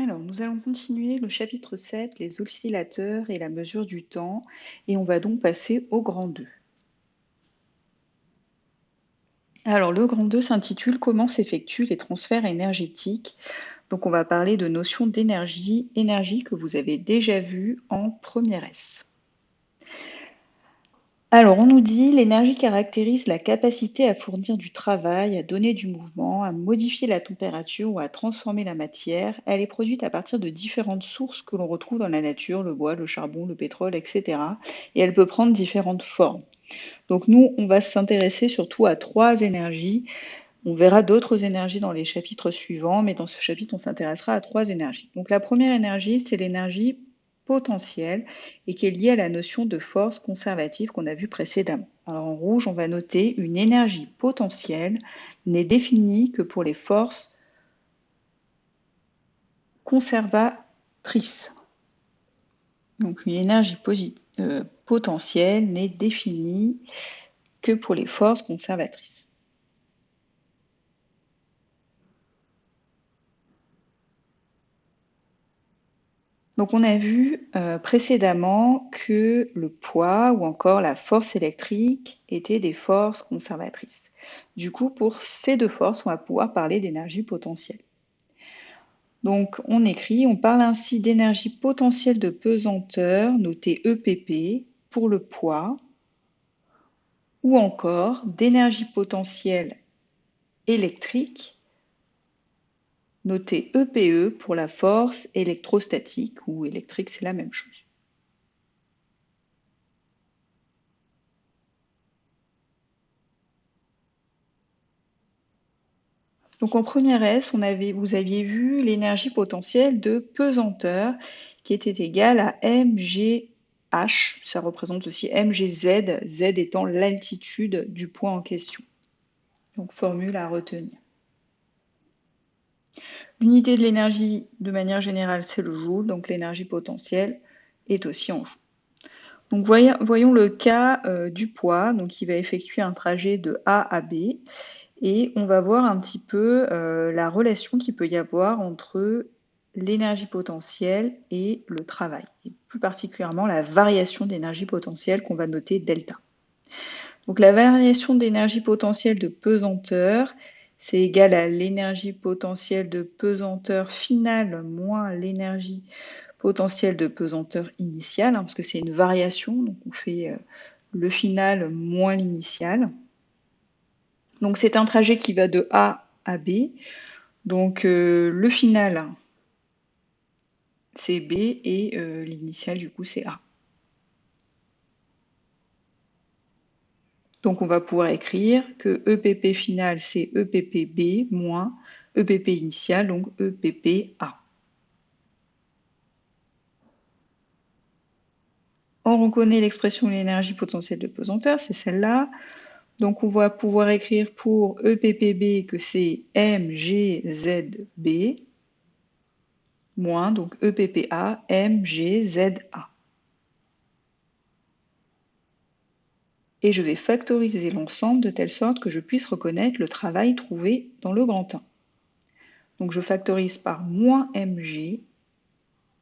Alors, nous allons continuer le chapitre 7, les oscillateurs et la mesure du temps, et on va donc passer au grand 2. Alors, le grand 2 s'intitule Comment s'effectuent les transferts énergétiques. Donc, on va parler de notion d'énergie, énergie que vous avez déjà vue en première S. Alors, on nous dit l'énergie caractérise la capacité à fournir du travail, à donner du mouvement, à modifier la température ou à transformer la matière. Elle est produite à partir de différentes sources que l'on retrouve dans la nature, le bois, le charbon, le pétrole, etc. Et elle peut prendre différentes formes. Donc nous, on va s'intéresser surtout à 3 énergies. On verra d'autres énergies dans les chapitres suivants, mais dans ce chapitre, on s'intéressera à 3 énergies. Donc la première énergie, c'est l'énergie potentielle et qui est liée à la notion de force conservative qu'on a vue précédemment. Alors en rouge, on va noter une énergie potentielle n'est définie que pour les forces conservatrices. Donc une énergie potentielle n'est définie que pour les forces conservatrices. Donc on a vu précédemment que le poids ou encore la force électrique étaient des forces conservatrices. Du coup, pour ces deux forces, on va pouvoir parler d'énergie potentielle. Donc on parle ainsi d'énergie potentielle de pesanteur, notée EPP, pour le poids, ou encore d'énergie potentielle électrique, notée EPE pour la force électrostatique, ou électrique, c'est la même chose. Donc en première S, vous aviez vu l'énergie potentielle de pesanteur qui était égale à mgh, ça représente aussi mgz, z étant l'altitude du point en question. Donc formule à retenir. L'unité de l'énergie de manière générale, c'est le joule, donc l'énergie potentielle est aussi en joule. Donc voyons le cas du poids, donc qui va effectuer un trajet de A à B. Et on va voir un petit peu la relation qu'il peut y avoir entre l'énergie potentielle et le travail, et plus particulièrement la variation d'énergie potentielle qu'on va noter delta. Donc la variation d'énergie potentielle de pesanteur, c'est égal à l'énergie potentielle de pesanteur finale moins l'énergie potentielle de pesanteur initiale, parce que c'est une variation, donc on fait le final moins l'initial. Donc c'est un trajet qui va de A à B. Donc le final, c'est B et l'initial, du coup, c'est A. Donc on va pouvoir écrire que EPP final, c'est EPPB moins EPP initial, donc EPPA. On reconnaît l'expression de l'énergie potentielle de pesanteur, c'est celle-là. Donc on va pouvoir écrire pour EPPB que c'est mgzb moins donc EPPA mgza. Et je vais factoriser l'ensemble de telle sorte que je puisse reconnaître le travail trouvé dans le grand 1. Donc je factorise par moins mg,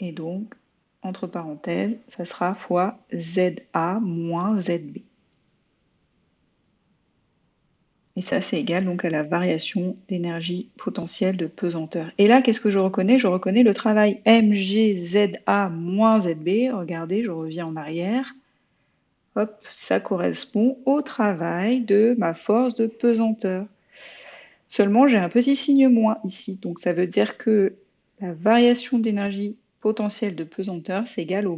et donc, entre parenthèses, ça sera fois za moins zb. Et ça, c'est égal donc à la variation d'énergie potentielle de pesanteur. Et là, qu'est-ce que je reconnais? Je reconnais le travail mgza moins zb. Regardez, je reviens en arrière. Hop, ça correspond au travail de ma force de pesanteur. Seulement, j'ai un petit signe moins ici, donc ça veut dire que la variation d'énergie potentielle de pesanteur, c'est égal au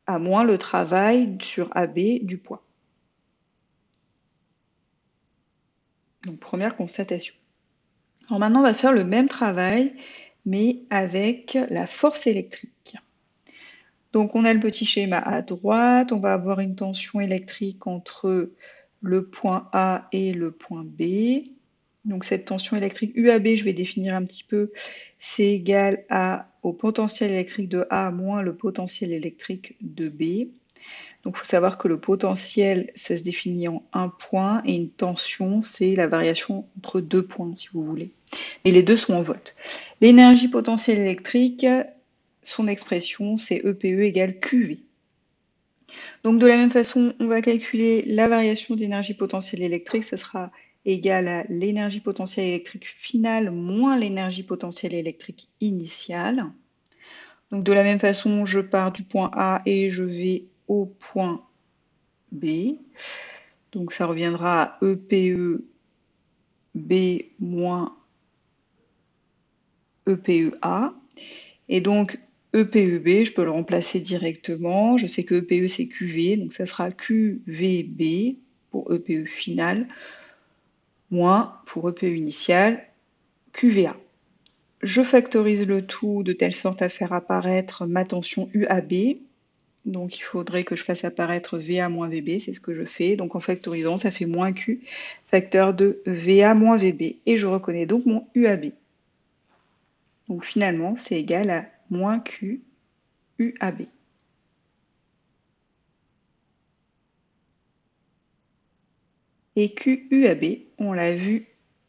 à moins le travail sur AB du poids. Donc première constatation. Alors maintenant, on va faire le même travail, mais avec la force électrique. Donc on a le petit schéma à droite, on va avoir une tension électrique entre le point A et le point B. Donc cette tension électrique UAB, je vais définir un petit peu, c'est égal au potentiel électrique de A moins le potentiel électrique de B. Donc il faut savoir que le potentiel, ça se définit en un point et une tension, c'est la variation entre 2 points, si vous voulez. Mais les deux sont en volts. L'énergie potentielle électrique, son expression, c'est EPE égale QV. Donc de la même façon, on va calculer la variation d'énergie potentielle électrique, ça sera égal à l'énergie potentielle électrique finale moins l'énergie potentielle électrique initiale. Donc de la même façon, je pars du point A et je vais au point B. Donc ça reviendra à EPE B moins EPE A. Et donc EPEB, je peux le remplacer directement. Je sais que EPE c'est QV, donc ça sera QVB pour EPE final, moins pour EPE initial, QVA. Je factorise le tout de telle sorte à faire apparaître ma tension UAB. Donc il faudrait que je fasse apparaître VA moins VB, c'est ce que je fais. Donc en factorisant, ça fait moins Q, facteur de VA moins VB. Et je reconnais donc mon UAB. Donc finalement, c'est égal à moins Q UAB. Et QUAB, on l'a vu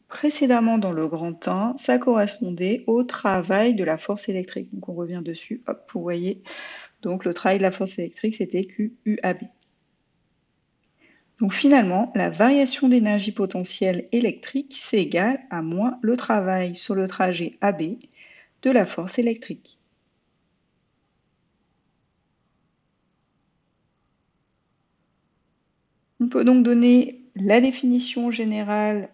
précédemment dans le grand 1, ça correspondait au travail de la force électrique. Donc on revient dessus, hop, vous voyez. Donc le travail de la force électrique, c'était QUAB. Donc finalement, la variation d'énergie potentielle électrique, c'est égal à moins le travail sur le trajet AB de la force électrique. On peut donc donner la définition générale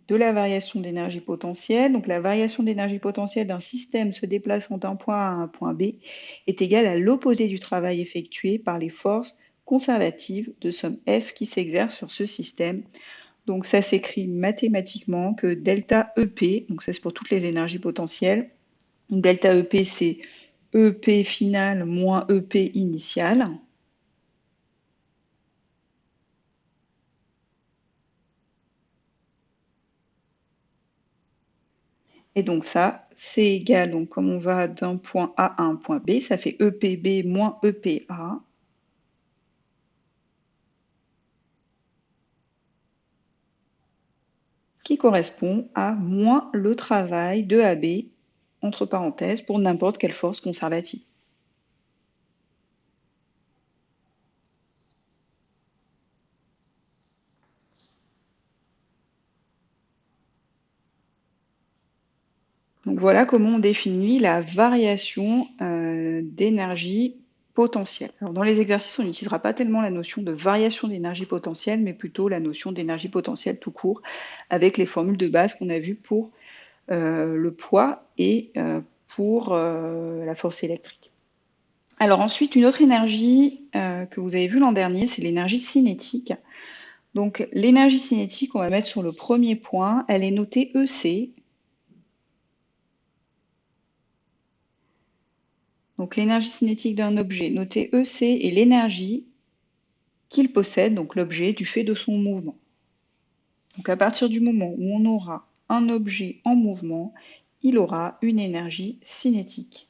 de la variation d'énergie potentielle. Donc la variation d'énergie potentielle d'un système se déplaçant d'un point A à un point B est égale à l'opposé du travail effectué par les forces conservatives de somme F qui s'exercent sur ce système. Donc ça s'écrit mathématiquement que delta EP, donc ça c'est pour toutes les énergies potentielles, delta EP c'est EP final moins EP initial. Et donc ça, c'est égal, donc comme on va d'un point A à un point B, ça fait EPB moins EPA. Qui correspond à moins le travail de AB, entre parenthèses, pour n'importe quelle force conservative. Donc voilà comment on définit la variation d'énergie potentielle. Alors dans les exercices, on n'utilisera pas tellement la notion de variation d'énergie potentielle, mais plutôt la notion d'énergie potentielle tout court, avec les formules de base qu'on a vues pour le poids et pour la force électrique. Alors ensuite, une autre énergie que vous avez vue l'an dernier, c'est l'énergie cinétique. Donc l'énergie cinétique, on va mettre sur le premier point, elle est notée EC. Donc l'énergie cinétique d'un objet notée EC est l'énergie qu'il possède, donc l'objet, du fait de son mouvement. Donc à partir du moment où on aura un objet en mouvement, il aura une énergie cinétique.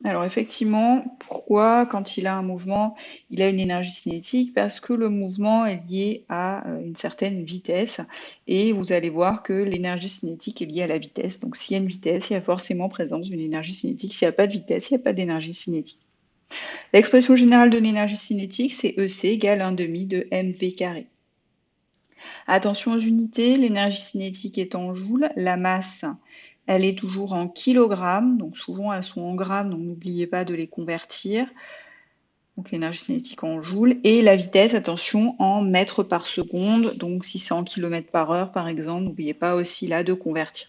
Alors effectivement, pourquoi quand il a un mouvement, il a une énergie cinétique? Parce que le mouvement est lié à une certaine vitesse et vous allez voir que l'énergie cinétique est liée à la vitesse. Donc s'il y a une vitesse, il y a forcément présence d'une énergie cinétique. S'il n'y a pas de vitesse, il n'y a pas d'énergie cinétique. L'expression générale de l'énergie cinétique, c'est EC égale 1/2 de mv carré. Attention aux unités, l'énergie cinétique est en joules, la masse, elle est toujours en kilogrammes, donc souvent elles sont en grammes, donc n'oubliez pas de les convertir. Donc l'énergie cinétique en joules, et la vitesse, attention, en mètres par seconde, donc si c'est en kilomètres par heure par exemple, n'oubliez pas aussi là de convertir.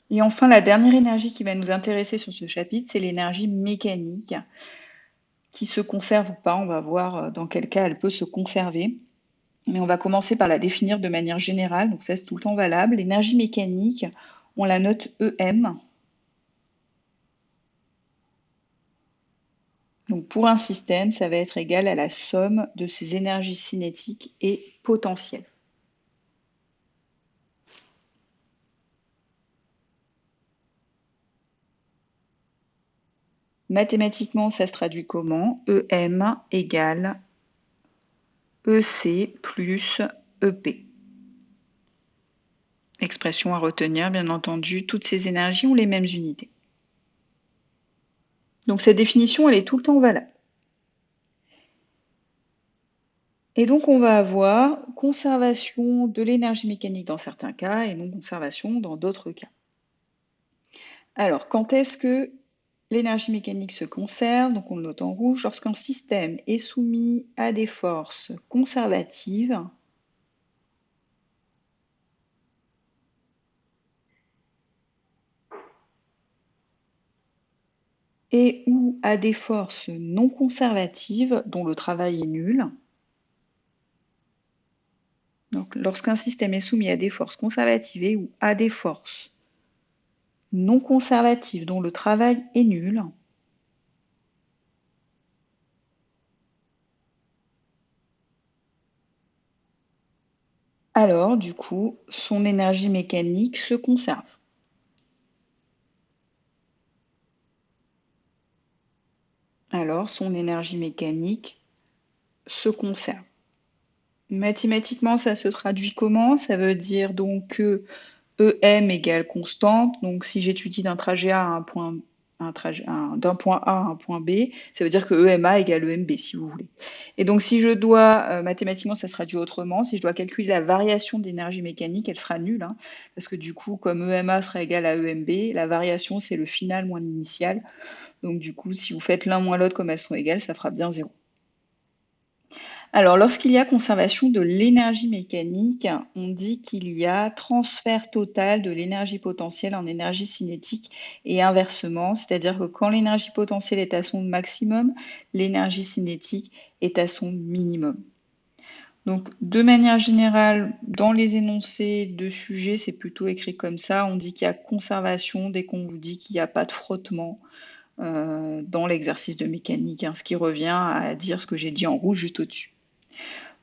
Et enfin, la dernière énergie qui va nous intéresser sur ce chapitre, c'est l'énergie mécanique, qui se conserve ou pas, on va voir dans quel cas elle peut se conserver. Mais on va commencer par la définir de manière générale, donc ça c'est tout le temps valable. L'énergie mécanique, on la note EM. Donc pour un système, ça va être égal à la somme de ses énergies cinétiques et potentielles. Mathématiquement, ça se traduit comment? EM égale EC plus EP. Expression à retenir, bien entendu, toutes ces énergies ont les mêmes unités. Donc cette définition, elle est tout le temps valable. Et donc on va avoir conservation de l'énergie mécanique dans certains cas et non conservation dans d'autres cas. Alors, quand est-ce que l'énergie mécanique se conserve? Donc on le note en rouge, lorsqu'un système est soumis à des forces conservatives et ou à des forces non conservatives dont le travail est nul. Donc lorsqu'un système est soumis à des forces conservatives et ou à des forces non conservatives dont le travail est nul, alors du coup, son énergie mécanique se conserve. Alors son énergie mécanique se conserve. Mathématiquement, ça se traduit comment? Ça veut dire donc que EM égale constante. Donc si j'étudie d'un trajet A à un point, d'un point A à un point B, ça veut dire que EMA égale EMB, si vous voulez. Et donc si je dois, mathématiquement, ça se traduit autrement. Si je dois calculer la variation d'énergie mécanique, elle sera nulle, hein, parce que du coup, comme EMA sera égal à EMB, la variation, c'est le final moins l'initial. Donc du coup, si vous faites l'un moins l'autre comme elles sont égales, ça fera bien 0. Alors, lorsqu'il y a conservation de l'énergie mécanique, on dit qu'il y a transfert total de l'énergie potentielle en énergie cinétique et inversement, c'est-à-dire que quand l'énergie potentielle est à son maximum, l'énergie cinétique est à son minimum. Donc, de manière générale, dans les énoncés de sujets, c'est plutôt écrit comme ça. On dit qu'il y a conservation dès qu'on vous dit qu'il n'y a pas de frottement dans l'exercice de mécanique, hein, ce qui revient à dire ce que j'ai dit en rouge juste au-dessus.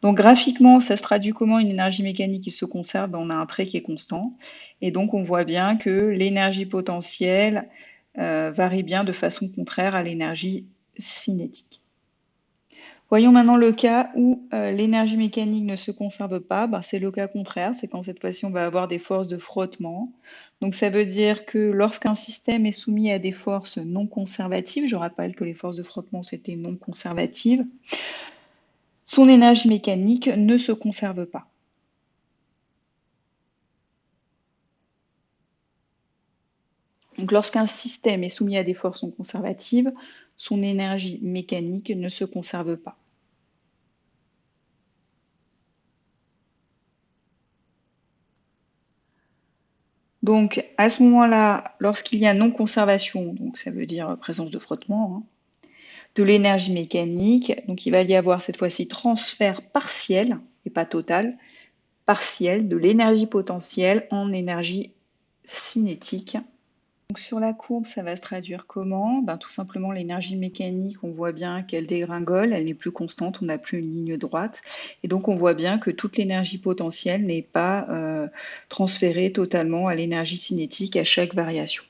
Donc graphiquement, ça se traduit comment une énergie mécanique qui se conserve? On a un trait qui est constant. Et donc on voit bien que l'énergie potentielle varie bien de façon contraire à l'énergie cinétique. Voyons maintenant le cas où l'énergie mécanique ne se conserve pas. C'est le cas contraire, c'est quand cette fois-ci on va avoir des forces de frottement. Donc ça veut dire que lorsqu'un système est soumis à des forces non conservatives, je rappelle que les forces de frottement c'était non conservatives, son énergie mécanique ne se conserve pas. Donc lorsqu'un système est soumis à des forces non conservatives, son énergie mécanique ne se conserve pas. Donc à ce moment-là, lorsqu'il y a non-conservation, donc ça veut dire présence de frottement, hein, de l'énergie mécanique, donc il va y avoir cette fois-ci transfert partiel, et pas total, partiel de l'énergie potentielle en énergie cinétique. Donc sur la courbe, ça va se traduire comment? Tout simplement l'énergie mécanique, on voit bien qu'elle dégringole, elle n'est plus constante, on n'a plus une ligne droite. Et donc on voit bien que toute l'énergie potentielle n'est pas transférée totalement à l'énergie cinétique à chaque variation.